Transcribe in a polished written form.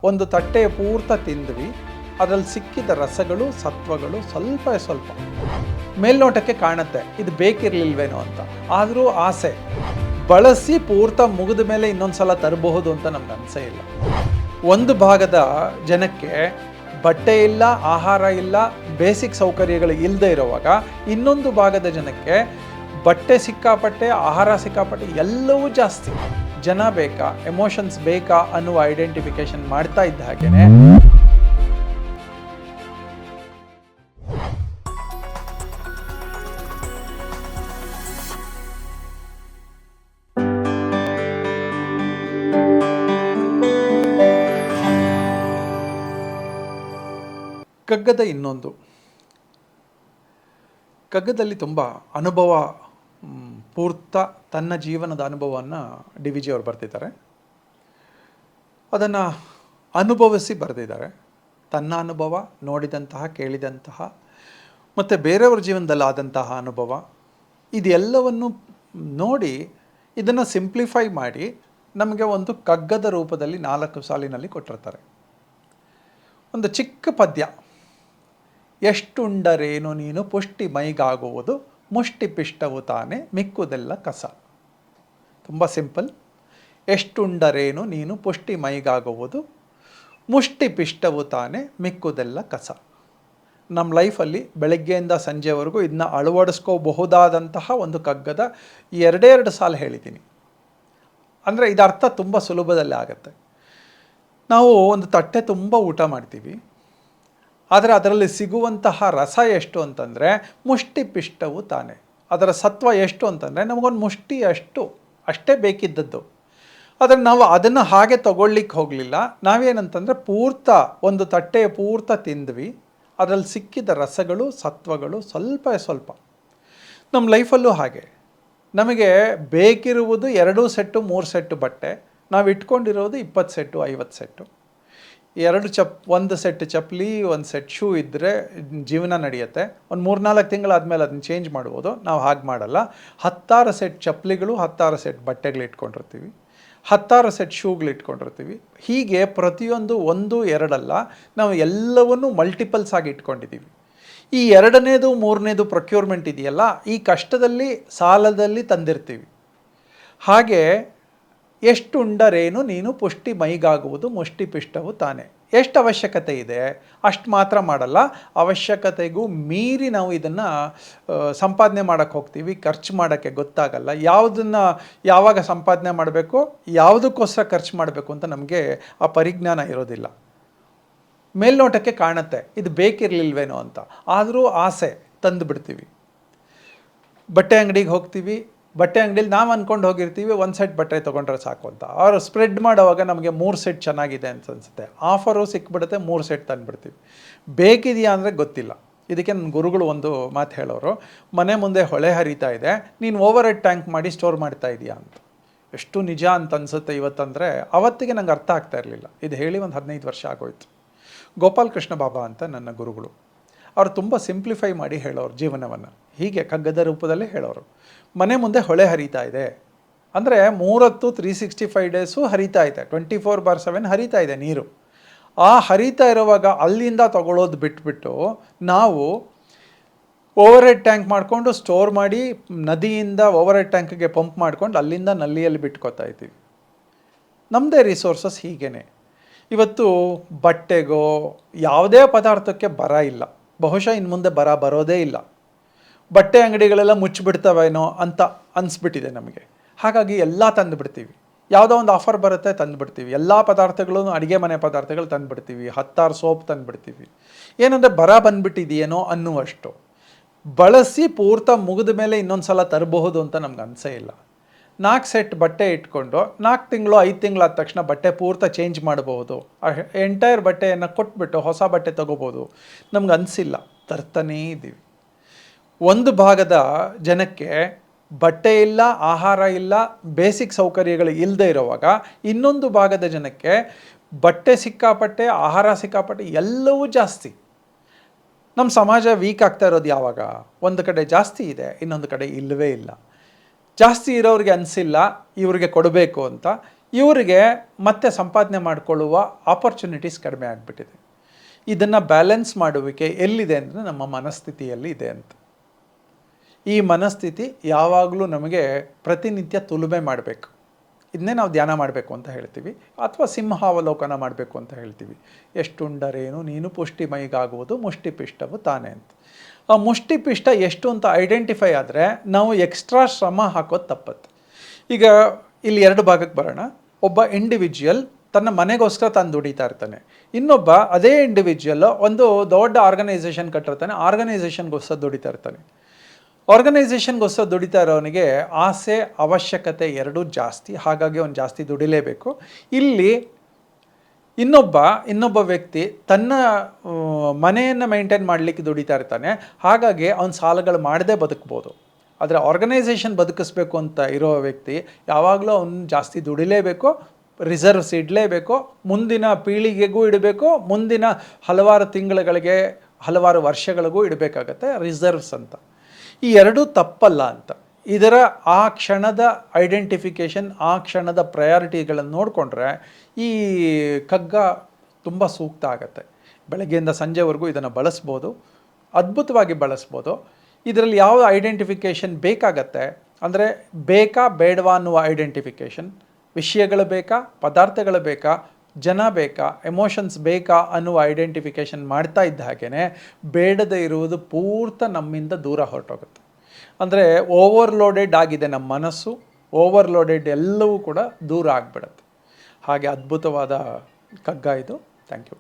ಒಂದು ತಟ್ಟೆಯ ಪೂರ್ತ ತಿಂದ್ವಿ, ಅದರಲ್ಲಿ ಸಿಕ್ಕಿದ ರಸಗಳು ಸತ್ವಗಳು ಸ್ವಲ್ಪ ಮೇಲ್ನೋಟಕ್ಕೆ ಕಾಣುತ್ತೆ ಇದು ಬೇಕಿರಲಿಲ್ವೇನೋ ಅಂತ. ಆದರೂ ಆಸೆ ಬಳಸಿ ಪೂರ್ತ ಮುಗಿದ ಮೇಲೆ ಇನ್ನೊಂದ್ಸಲ ತರಬಹುದು ಅಂತ ನಮ್ಗೆ ಅನಿಸೇ ಇಲ್ಲ. ಒಂದು ಭಾಗದ ಜನಕ್ಕೆ ಬಟ್ಟೆ ಇಲ್ಲ, ಆಹಾರ ಇಲ್ಲ, ಬೇಸಿಕ್ ಸೌಕರ್ಯಗಳು ಇಲ್ಲದೆ ಇರುವಾಗ ಇನ್ನೊಂದು ಭಾಗದ ಜನಕ್ಕೆ ಬಟ್ಟೆ ಸಿಕ್ಕಾಪಟ್ಟೆ, ಆಹಾರ ಸಿಕ್ಕಾಪಟ್ಟೆ, ಎಲ್ಲವೂ ಜಾಸ್ತಿ. ಜನ ಬೇಕಾ, ಎಮೋಷನ್ಸ್ ಬೇಕಾ ಅನ್ನುವ ಐಡೆಂಟಿಫಿಕೇಶನ್ ಮಾಡ್ತಾ ಇದ್ದ ಹಾಗೇನೆ ಕಗ್ಗದ ಇನ್ನೊಂದು ಕಗ್ಗದಲ್ಲಿ ತುಂಬ ಅನುಭವ ಪೂರ್ತ ತನ್ನ ಜೀವನದ ಅನುಭವವನ್ನು ಡಿ ವಿ ಜಿ ಅವರು ಬರೆದಿದ್ದಾರೆ. ಅದನ್ನು ಅನುಭವಿಸಿ ಬರೆದಿದ್ದಾರೆ. ತನ್ನ ಅನುಭವ, ನೋಡಿದಂತಹ, ಕೇಳಿದಂತಹ ಮತ್ತು ಬೇರೆಯವ್ರ ಜೀವನದಲ್ಲಿ ಆದಂತಹ ಅನುಭವ, ಇದೆಲ್ಲವನ್ನು ನೋಡಿ ಇದನ್ನು ಸಿಂಪ್ಲಿಫೈ ಮಾಡಿ ನಮಗೆ ಒಂದು ಕಗ್ಗದ ರೂಪದಲ್ಲಿ 4 ಸಾಲಿನಲ್ಲಿ ಕೊಟ್ಟಿರ್ತಾರೆ. ಒಂದು ಚಿಕ್ಕ ಪದ್ಯ, ಎಷ್ಟುಂಡರೇನು ನೀನು ಪುಷ್ಟಿ ಮೈಗಾಗುವುದು, ಮುಷ್ಟಿ ಪಿಷ್ಟವು ತಾನೆ ಮಿಕ್ಕುದೆಲ್ಲ ಕಸ. ತುಂಬ ಸಿಂಪಲ್. ಎಷ್ಟುಂಡರೇನು ನೀನು ಪುಷ್ಟಿ ಮೈಗಾಗುವುದು, ಮುಷ್ಟಿ ಪಿಷ್ಟವು ತಾನೆ ಮಿಕ್ಕುದೆಲ್ಲ ಕಸ. ನಮ್ಮ ಲೈಫಲ್ಲಿ ಬೆಳಗ್ಗೆಯಿಂದ ಸಂಜೆವರೆಗೂ ಇದನ್ನ ಅಳವಡಿಸ್ಕೋಬಹುದಾದಂತಹ ಒಂದು ಕಗ್ಗದ 2 ಸಾಲು ಹೇಳಿದ್ದೀನಿ. ಅಂದರೆ ಇದರ ಅರ್ಥ ತುಂಬ ಸುಲಭದಲ್ಲೇ ಆಗುತ್ತೆ. ನಾವು ಒಂದು ತಟ್ಟೆ ತುಂಬ ಊಟ ಮಾಡ್ತೀವಿ, ಆದರೆ ಅದರಲ್ಲಿ ಸಿಗುವಂತಹ ರಸ ಎಷ್ಟು ಅಂತಂದರೆ ಮುಷ್ಟಿ ಪಿಷ್ಟವು ತಾನೆ. ಅದರ ಸತ್ವ ಎಷ್ಟು ಅಂತಂದರೆ ನಮಗೊಂದು ಮುಷ್ಟಿ ಅಷ್ಟೇ ಬೇಕಿದ್ದದ್ದು. ಆದರೆ ನಾವು ಅದನ್ನು ಹಾಗೆ ತಗೊಳ್ಲಿಕ್ಕೆ ಹೋಗಲಿಲ್ಲ. ನಾವೇನಂತಂದರೆ ಒಂದು ತಟ್ಟೆಯ ಪೂರ್ತ ತಿಂದ್ವಿ, ಅದರಲ್ಲಿ ಸಿಕ್ಕಿದ ರಸಗಳು ಸತ್ವಗಳು ಸ್ವಲ್ಪ. ನಮ್ಮ ಲೈಫಲ್ಲೂ ಹಾಗೆ ನಮಗೆ ಬೇಕಿರುವುದು 2 ಸೆಟ್ಟು 3 ಸೆಟ್ಟು ಬಟ್ಟೆ, ನಾವು ಇಟ್ಕೊಂಡಿರೋದು 20 ಸೆಟ್ಟು 50 ಸೆಟ್ಟು. 1 ಸೆಟ್ ಚಪ್ಪಲಿ, 1 ಸೆಟ್ ಶೂ ಇದ್ದರೆ ಜೀವನ ನಡೆಯುತ್ತೆ. ಒಂದು 3-4 ತಿಂಗಳಾದಮೇಲೆ ಅದನ್ನ ಚೇಂಜ್ ಮಾಡ್ಬೋದು. ನಾವು ಹಾಗೆ ಮಾಡಲ್ಲ. 16 ಸೆಟ್ ಚಪ್ಪಲಿಗಳು, 16 ಸೆಟ್ ಬಟ್ಟೆಗಳು ಇಟ್ಕೊಂಡಿರ್ತೀವಿ, 16 ಸೆಟ್ ಶೂಗಳು ಇಟ್ಕೊಂಡಿರ್ತೀವಿ. ಹೀಗೆ ಪ್ರತಿಯೊಂದು 1-2 ಅಲ್ಲ, ನಾವು ಎಲ್ಲವನ್ನೂ ಮಲ್ಟಿಪಲ್ಸ್ ಆಗಿ ಇಟ್ಕೊಂಡಿದ್ದೀವಿ. ಈ 2ನೇದು 3ನೇದು ಪ್ರೊಕ್ಯೂರ್ಮೆಂಟ್ ಇದೆಯಲ್ಲ, ಈ ಕಷ್ಟದಲ್ಲಿ ಸಾಲದಲ್ಲಿ ತಂದಿರ್ತೀವಿ. ಹಾಗೆ ಎಷ್ಟುಂಡರೇನು ನೀನು ಪುಷ್ಟಿ ಮೈಗಾಗುವುದು, ಮುಷ್ಟಿ ಪಿಷ್ಟವು ತಾನೆ. ಎಷ್ಟು ಅವಶ್ಯಕತೆ ಇದೆ ಅಷ್ಟು ಮಾತ್ರ ಮಾಡಲ್ಲ, ಅವಶ್ಯಕತೆಗೂ ಮೀರಿ ನಾವು ಇದನ್ನು ಸಂಪಾದನೆ ಮಾಡೋಕ್ಕೆ ಹೋಗ್ತೀವಿ. ಖರ್ಚು ಮಾಡೋಕ್ಕೆ ಗೊತ್ತಾಗಲ್ಲ. ಯಾವುದನ್ನು ಯಾವಾಗ ಸಂಪಾದನೆ ಮಾಡಬೇಕು, ಯಾವುದಕ್ಕೋಸ್ಕರ ಖರ್ಚು ಮಾಡಬೇಕು ಅಂತ ನಮಗೆ ಆ ಪರಿಜ್ಞಾನ ಇರೋದಿಲ್ಲ. ಮೇಲ್ನೋಟಕ್ಕೆ ಕಾಣುತ್ತೆ ಇದು ಬೇಕಿರಲಿಲ್ವೇನೋ ಅಂತ, ಆದರೂ ಆಸೆ ತಂದು ಬಿಡ್ತೀವಿ. ಬಟ್ಟೆ ಅಂಗಡಿಗೆ ಹೋಗ್ತೀವಿ, ಬಟ್ಟೆ ಅಂಗಡಿಲಿ ನಾವು ಅಂದ್ಕೊಂಡು ಹೋಗಿರ್ತೀವಿ 1 ಸೆಟ್ ಬಟ್ಟೆ ತೊಗೊಂಡ್ರೆ ಸಾಕು ಅಂತ. ಅವರು ಸ್ಪ್ರೆಡ್ ಮಾಡೋವಾಗ ನಮಗೆ 3 ಸೆಟ್ ಚೆನ್ನಾಗಿದೆ ಅಂತ ಅನಿಸುತ್ತೆ. ಆಫರು ಸಿಕ್ಬಿಡುತ್ತೆ, 3 ಸೆಟ್ ತಂದುಬಿಡ್ತೀವಿ. ಬೇಕಿದೆಯಾ ಅಂದರೆ ಗೊತ್ತಿಲ್ಲ. ಇದಕ್ಕೆ ನನ್ನ ಗುರುಗಳು ಒಂದು ಮಾತು ಹೇಳೋರು, ಮನೆ ಮುಂದೆ ಹೊಳೆ ಹರಿತಾ ಇದೆ, ನೀನು ಓವರ್ ಹೆಡ್ ಟ್ಯಾಂಕ್ ಮಾಡಿ ಸ್ಟೋರ್ ಮಾಡ್ತಾ ಇದೆಯಾ ಅಂತ. ಎಷ್ಟು ನಿಜ ಅಂತ ಅನಿಸುತ್ತೆ ಇವತ್ತಂದರೆ, ಅವತ್ತಿಗೆ ನಂಗೆ ಅರ್ಥ ಆಗ್ತಾ ಇರಲಿಲ್ಲ. ಇದು ಹೇಳಿ ಒಂದು 15 ವರ್ಷ ಆಗೋಯ್ತು. ಗೋಪಾಲ್ ಕೃಷ್ಣ ಬಾಬಾ ಅಂತ ನನ್ನ ಗುರುಗಳು, ಅವರು ತುಂಬ ಸಿಂಪ್ಲಿಫೈ ಮಾಡಿ ಹೇಳೋರು ಜೀವನವನ್ನು. ಹೀಗೆ ಕಗ್ಗದ ರೂಪದಲ್ಲೇ ಹೇಳೋರು. ಮನೆ ಮುಂದೆ ಹೊಳೆ ಹರಿತಾ ಇದೆ ಅಂದರೆ 365 ಡೇಸು ಹರಿತಾ ಇದೆ, 24/7 ಹರಿತಾ ಇದೆ ನೀರು. ಆ ಹರಿತಾ ಇರುವಾಗ ಅಲ್ಲಿಂದ ತಗೊಳ್ಳೋದು ಬಿಟ್ಬಿಟ್ಟು ನಾವು ಓವರ್ ಹೆಡ್ ಟ್ಯಾಂಕ್ ಮಾಡಿಕೊಂಡು ಸ್ಟೋರ್ ಮಾಡಿ ನದಿಯಿಂದ ಓವರ್ ಹೆಡ್ ಟ್ಯಾಂಕ್ಗೆ ಪಂಪ್ ಮಾಡ್ಕೊಂಡು ಅಲ್ಲಿಂದ ನಲ್ಲಿಯಲ್ಲಿ ಬಿಟ್ಕೋತಾ ಇದ್ದೀವಿ. ನಮ್ಮದೇ ರಿಸೋರ್ಸಸ್ ಹೀಗೇ. ಇವತ್ತು ಬಟ್ಟೆಗೋ ಯಾವುದೇ ಪದಾರ್ಥಕ್ಕೆ ಬರ ಇಲ್ಲ, ಬಹುಶಃ ಇನ್ನು ಮುಂದೆ ಬರೋದೇ ಇಲ್ಲ. ಬಟ್ಟೆ ಅಂಗಡಿಗಳೆಲ್ಲ ಮುಚ್ಚಿಬಿಡ್ತವೇನೋ ಅಂತ ಅನಿಸ್ಬಿಟ್ಟಿದೆ ನಮಗೆ. ಹಾಗಾಗಿ ಎಲ್ಲ ತಂದುಬಿಡ್ತೀವಿ. ಯಾವುದೋ ಒಂದು ಆಫರ್ ಬರುತ್ತೆ, ತಂದುಬಿಡ್ತೀವಿ. ಎಲ್ಲ ಪದಾರ್ಥಗಳು, ಅಡುಗೆ ಮನೆ ಪದಾರ್ಥಗಳು ತಂದುಬಿಡ್ತೀವಿ. 16 ಸೋಪ್ ತಂದುಬಿಡ್ತೀವಿ. ಏನಂದರೆ ಬಂದುಬಿಟ್ಟಿದೆಯೇನೋ ಅನ್ನುವಷ್ಟು. ಬಳಸಿ ಪೂರ್ತ ಮುಗಿದ ಮೇಲೆ ಇನ್ನೊಂದು ಸಲ ತರಬಹುದು ಅಂತ ನಮ್ಗೆ ಅನಿಸೇ ಇಲ್ಲ. 4 ಸೆಟ್ ಬಟ್ಟೆ ಇಟ್ಕೊಂಡು 4 ತಿಂಗಳು 5 ತಿಂಗಳಾದ ತಕ್ಷಣ ಬಟ್ಟೆ ಪೂರ್ತ ಚೇಂಜ್ ಮಾಡಬಹುದು. ಎಂಟೈರ್ ಬಟ್ಟೆಯನ್ನು ಕೊಟ್ಬಿಟ್ಟು ಹೊಸ ಬಟ್ಟೆ ತೊಗೋಬೋದು. ನಮ್ಗೆ ಅನಿಸಿಲ್ಲ, ತರ್ತಾನೇ ಇದ್ದೀವಿ. ಒಂದು ಭಾಗದ ಜನಕ್ಕೆ ಬಟ್ಟೆ ಇಲ್ಲ, ಆಹಾರ ಇಲ್ಲ, ಬೇಸಿಕ್ ಸೌಕರ್ಯಗಳು ಇಲ್ಲದೆ ಇರುವಾಗ ಇನ್ನೊಂದು ಭಾಗದ ಜನಕ್ಕೆ ಬಟ್ಟೆ ಸಿಕ್ಕಾಪಟ್ಟೆ, ಆಹಾರ ಸಿಕ್ಕಾಪಟ್ಟೆ, ಎಲ್ಲವೂ ಜಾಸ್ತಿ. ನಮ್ಮ ಸಮಾಜ ವೀಕ್ ಆಗ್ತಾ ಇರೋದು ಯಾವಾಗ? ಒಂದು ಕಡೆ ಜಾಸ್ತಿ ಇದೆ, ಇನ್ನೊಂದು ಕಡೆ ಇಲ್ಲವೇ ಇಲ್ಲ. ಜಾಸ್ತಿ ಇರೋರಿಗೆ ಅನಿಸಿಲ್ಲ ಇವ್ರಿಗೆ ಕೊಡಬೇಕು ಅಂತ, ಇವರಿಗೆ ಮತ್ತೆ ಸಂಪಾದನೆ ಮಾಡಿಕೊಳ್ಳುವ ಆಪರ್ಚುನಿಟೀಸ್ ಕಡಿಮೆ ಆಗಿಬಿಟ್ಟಿದೆ. ಇದನ್ನು ಬ್ಯಾಲೆನ್ಸ್ ಮಾಡುವಿಕೆ ಎಲ್ಲಿದೆ ಅಂದರೆ ನಮ್ಮ ಮನಸ್ಥಿತಿಯಲ್ಲಿ ಇದೆ ಅಂತ. ಈ ಮನಸ್ಥಿತಿ ಯಾವಾಗಲೂ ನಮಗೆ ಪ್ರತಿನಿತ್ಯ ತುಲುಮೆ ಮಾಡಬೇಕು. ಇದನ್ನೇ ನಾವು ಧ್ಯಾನ ಮಾಡಬೇಕು ಅಂತ ಹೇಳ್ತೀವಿ, ಅಥವಾ ಸಿಂಹಾವಲೋಕನ ಮಾಡಬೇಕು ಅಂತ ಹೇಳ್ತೀವಿ. ಎಷ್ಟುಂಡರೇನು ನೀನು ಪುಷ್ಟಿಮೈಗಾಗುವುದು ಮುಷ್ಟಿಪಿಷ್ಟವು ತಾನೇ ಅಂತ. ಆ ಮುಷ್ಟಿಪಿಷ್ಟ ಎಷ್ಟು ಅಂತ ಐಡೆಂಟಿಫೈ ಆದರೆ ನಾವು ಎಕ್ಸ್ಟ್ರಾ ಶ್ರಮ ಹಾಕೋದು ತಪ್ಪತ್ತೆ. ಈಗ ಇಲ್ಲಿ 2 ಭಾಗಕ್ಕೆ ಬರೋಣ. ಒಬ್ಬ ಇಂಡಿವಿಜುವಲ್ ತನ್ನ ಮನೆಗೋಸ್ಕರ ತಾನು ದುಡಿತಾ ಇರ್ತಾನೆ, ಇನ್ನೊಬ್ಬ ಅದೇ ಇಂಡಿವಿಜುವಲ್ ಒಂದು ದೊಡ್ಡ ಆರ್ಗನೈಸೇಷನ್ ಕಟ್ಟಿರ್ತಾನೆ, ಆರ್ಗನೈಸೇಷನ್ಗೋಸ್ಕರ ದುಡಿತಾ ಇರ್ತಾನೆ. ಆರ್ಗನೈಸೇಷನ್ಗೋಸ್ಕರ ದುಡಿತಾ ಇರೋನಿಗೆ ಆಸೆ ಅವಶ್ಯಕತೆ ಎರಡೂ ಜಾಸ್ತಿ, ಹಾಗಾಗಿ ಅವನು ಜಾಸ್ತಿ ದುಡಿಲೇಬೇಕು. ಇಲ್ಲಿ ಇನ್ನೊಬ್ಬ ವ್ಯಕ್ತಿ ತನ್ನ ಮನೆಯನ್ನು ಮೇಂಟೈನ್ ಮಾಡಲಿಕ್ಕೆ ದುಡಿತಾ ಇರ್ತಾನೆ, ಹಾಗಾಗಿ ಅವನು ಸಾಲಗಳು ಮಾಡದೇ ಬದುಕ್ಬೋದು. ಆದರೆ ಆರ್ಗನೈಸೇಷನ್ ಬದುಕಿಸ್ಬೇಕು ಅಂತ ಇರೋ ವ್ಯಕ್ತಿ ಯಾವಾಗಲೂ ಅವನು ಜಾಸ್ತಿ ದುಡಿಲೇಬೇಕು, ರಿಸರ್ವ್ಸ್ ಇಡಲೇಬೇಕು, ಮುಂದಿನ ಪೀಳಿಗೆಗೂ ಇಡಬೇಕು, ಮುಂದಿನ ಹಲವಾರು ತಿಂಗಳುಗಳಿಗೆ ಹಲವಾರು ವರ್ಷಗಳಿಗೂ ಇಡಬೇಕಾಗತ್ತೆ ರಿಸರ್ವ್ಸ್ ಅಂತ. ಈ ಎರಡೂ ತಪ್ಪಲ್ಲ ಅಂತ. ಇದರ ಆ ಕ್ಷಣದ ಐಡೆಂಟಿಫಿಕೇಷನ್, ಆ ಕ್ಷಣದ ಪ್ರಯಾರಿಟಿಗಳನ್ನು ನೋಡಿಕೊಂಡ್ರೆ ಈ ಕಗ್ಗ ತುಂಬ ಸೂಕ್ತ ಆಗುತ್ತೆ. ಬೆಳಗ್ಗೆಯಿಂದ ಸಂಜೆವರೆಗೂ ಇದನ್ನು ಬಳಸ್ಬೋದು, ಅದ್ಭುತವಾಗಿ ಬಳಸ್ಬೋದು. ಇದರಲ್ಲಿ ಯಾವ ಐಡೆಂಟಿಫಿಕೇಷನ್ ಬೇಕಾಗತ್ತೆ ಅಂದರೆ, ಬೇಕಾ ಬೇಡವಾ ಅನ್ನುವ ಐಡೆಂಟಿಫಿಕೇಷನ್, ವಿಷಯಗಳು ಬೇಕಾ, ಪದಾರ್ಥಗಳು ಬೇಕಾ, ಜನ ಬೇಕಾ, ಎಮೋಷನ್ಸ್ ಬೇಕಾ ಅನ್ನುವ ಐಡೆಂಟಿಫಿಕೇಷನ್ ಮಾಡ್ತಾ ಇದ್ದ ಹಾಗೇ ಬೇಡದೇ ಇರುವುದು ಪೂರ್ತಿ ನಮ್ಮಿಂದ ದೂರ ಹೊರಟೋಗುತ್ತೆ. ಅಂದರೆ ಓವರ್ಲೋಡೆಡ್ ಆಗಿದೆ ನಮ್ಮ ಮನಸ್ಸು, ಓವರ್ಲೋಡೆಡ್ ಎಲ್ಲವೂ ಕೂಡ ದೂರ ಆಗಿಬಿಡುತ್ತೆ. ಹಾಗೆ ಅದ್ಭುತವಾದ ಕಗ್ಗ ಇದು. Thank you.